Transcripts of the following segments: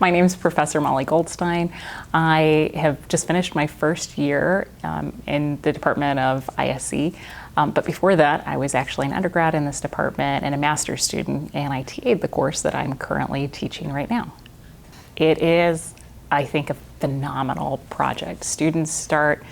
My name is Professor Molly Goldstein. I have just finished my first year in the Department of ISE. But before that, I was actually an undergrad in this department and a master's student, and I TA'd the course that I'm currently teaching right now. It is, I think, a phenomenal project. Students start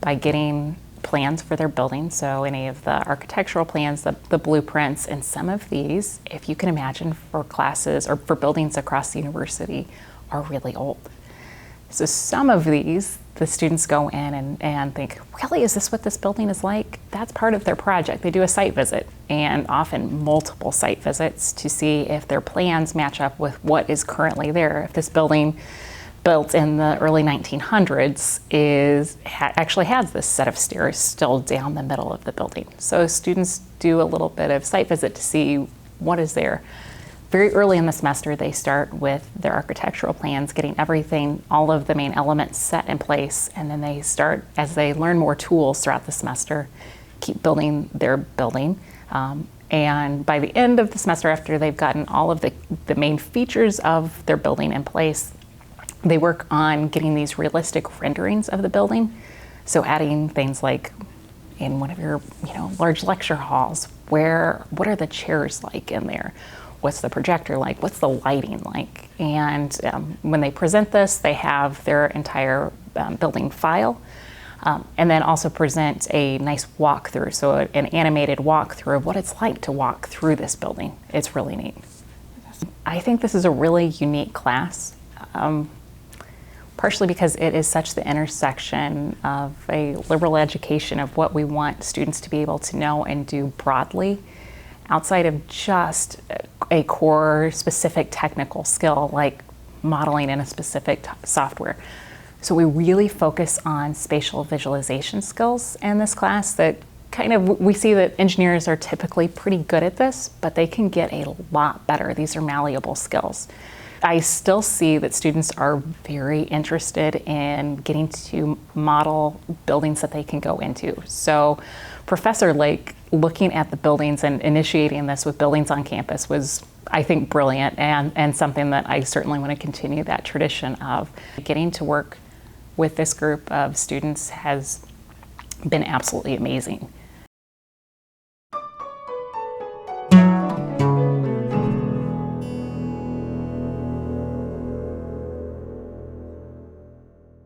by getting plans for their building, so any of the architectural plans, the blueprints, and some of these, if you can imagine, for classes or for buildings across the university, are really old. So some of these, the students go in and think, really, is this what this building is like? That's part of their project. They do a site visit, and often multiple site visits, to see if their plans match up with what is currently there. If this building, built in the early 1900s, actually has this set of stairs still down the middle of the building. So students do a little bit of site visit to see what is there. Very early in the semester, they start with their architectural plans, getting everything, all of the main elements set in place, and then they start, as they learn more tools throughout the semester, keep building their building. And by the end of the semester, after they've gotten all of the main features of their building in place, they work on getting these realistic renderings of the building. So adding things like, in one of your large lecture halls, what are the chairs like in there? What's the projector like? What's the lighting like? And when they present this, they have their entire building file, and then also present a nice walkthrough, so an animated walkthrough of what it's like to walk through this building. It's really neat. I think this is a really unique class, partially because it is such the intersection of a liberal education of what we want students to be able to know and do broadly, outside of just a core specific technical skill like modeling in a specific software. So we really focus on spatial visualization skills in this class that we see that engineers are typically pretty good at this, but they can get a lot better. These are malleable skills. I still see that students are very interested in getting to model buildings that they can go into. So Professor Lake, looking at the buildings and initiating this with buildings on campus, was, I think, brilliant, and something that I certainly want to continue that tradition of. Getting to work with this group of students has been absolutely amazing.